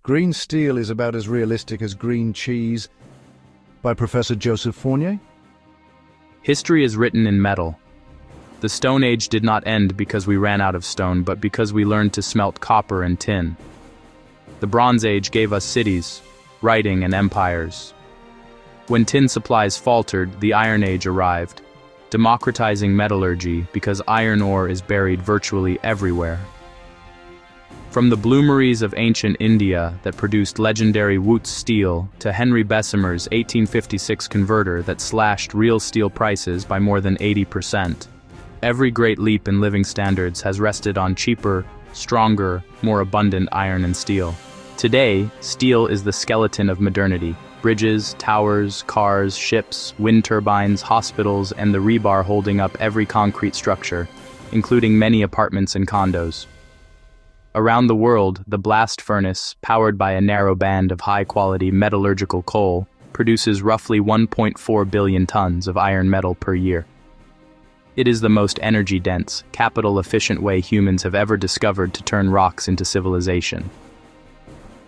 Green steel is about as realistic as green cheese, by Professor Joseph Fournier. History is written in metal. The Stone Age did not end because we ran out of stone, but because we learned to smelt copper and tin. The Bronze Age gave us cities, writing, and empires. When tin supplies faltered, the Iron Age arrived, democratizing metallurgy because iron ore is buried virtually everywhere. From the bloomeries of ancient India that produced legendary Wootz steel to Henry Bessemer's 1856 converter that slashed real steel prices by more than 80%, every great leap in living standards has rested on cheaper, stronger, more abundant iron and steel. Today, steel is the skeleton of modernity. Bridges, towers, cars, ships, wind turbines, hospitals, and the rebar holding up every concrete structure, including many apartments and condos. Around the world, the blast furnace, powered by a narrow band of high-quality metallurgical coal, produces roughly 1.4 billion tons of iron metal per year. It is the most energy-dense, capital-efficient way humans have ever discovered to turn rocks into civilization.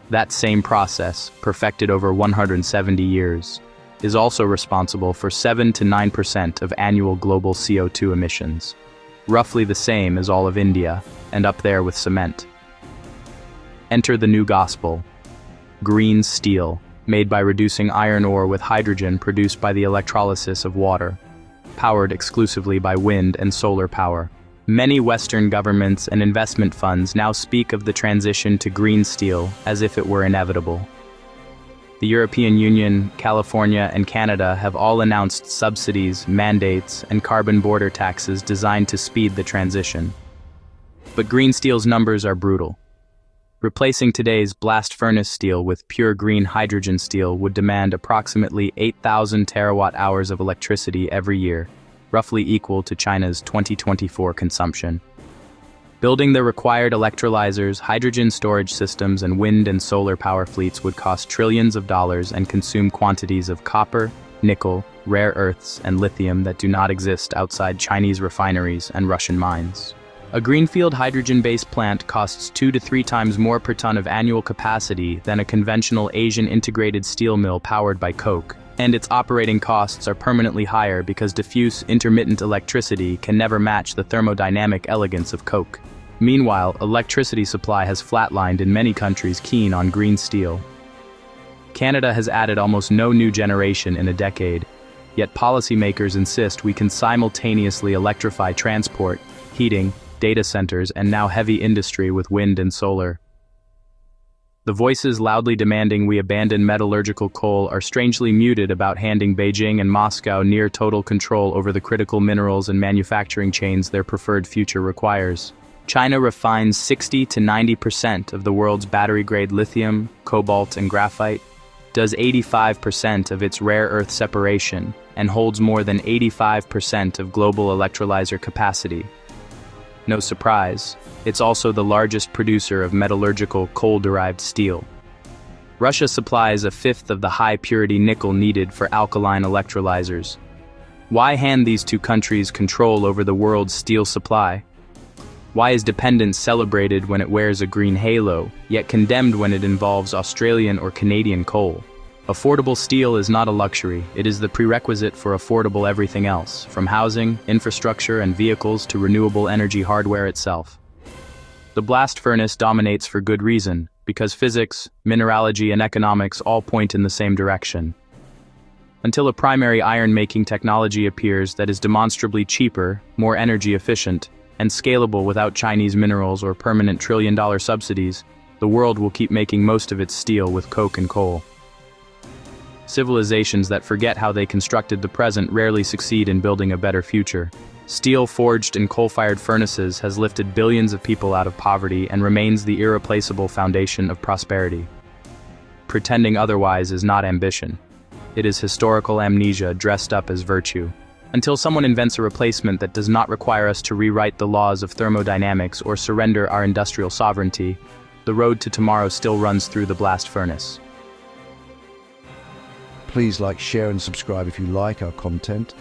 That same process, perfected over 170 years, is also responsible for 7 to 9% of annual global CO2 emissions, roughly the same as all of India, and up there with cement. Enter the new gospel: green steel, made by reducing iron ore with hydrogen produced by the electrolysis of water, powered exclusively by wind and solar power. Many Western governments and investment funds now speak of the transition to green steel as if it were inevitable. The European Union, California, and Canada have all announced subsidies, mandates, and carbon border taxes designed to speed the transition. But green steel's numbers are brutal. Replacing today's blast furnace steel with pure green hydrogen steel would demand approximately 8,000 terawatt-hours of electricity every year, roughly equal to China's 2024 consumption. Building the required electrolyzers, hydrogen storage systems, and wind and solar power fleets would cost trillions of dollars and consume quantities of copper, nickel, rare earths, and lithium that do not exist outside Chinese refineries and Russian mines. A greenfield hydrogen-based plant costs 2 to 3 times more per ton of annual capacity than a conventional Asian integrated steel mill powered by coke, and its operating costs are permanently higher because diffuse, intermittent electricity can never match the thermodynamic elegance of coke. Meanwhile, electricity supply has flatlined in many countries keen on green steel. Canada has added almost no new generation in a decade, yet policymakers insist we can simultaneously electrify transport, heating, data centers, and now heavy industry with wind and solar. The voices loudly demanding we abandon metallurgical coal are strangely muted about handing Beijing and Moscow near total control over the critical minerals and manufacturing chains their preferred future requires. China refines 60 to 90% of the world's battery-grade lithium, cobalt, and graphite, does 85% of its rare earth separation, and holds more than 85% of global electrolyzer capacity. No surprise, it's also the largest producer of metallurgical coal-derived steel. Russia supplies a fifth of the high-purity nickel needed for alkaline electrolyzers. Why hand these two countries control over the world's steel supply? Why is dependence celebrated when it wears a green halo, yet condemned when it involves Australian or Canadian coal? Affordable steel is not a luxury, it is the prerequisite for affordable everything else, from housing, infrastructure, and vehicles to renewable energy hardware itself. The blast furnace dominates for good reason, because physics, mineralogy, and economics all point in the same direction. Until a primary iron-making technology appears that is demonstrably cheaper, more energy efficient, and scalable without Chinese minerals or permanent trillion-dollar subsidies, the world will keep making most of its steel with coke and coal. Civilizations that forget how they constructed the present rarely succeed in building a better future. Steel forged in coal-fired furnaces has lifted billions of people out of poverty and remains the irreplaceable foundation of prosperity. Pretending otherwise is not ambition. It is historical amnesia dressed up as virtue. Until someone invents a replacement that does not require us to rewrite the laws of thermodynamics or surrender our industrial sovereignty, the road to tomorrow still runs through the blast furnace. Please like, share, and subscribe if you like our content.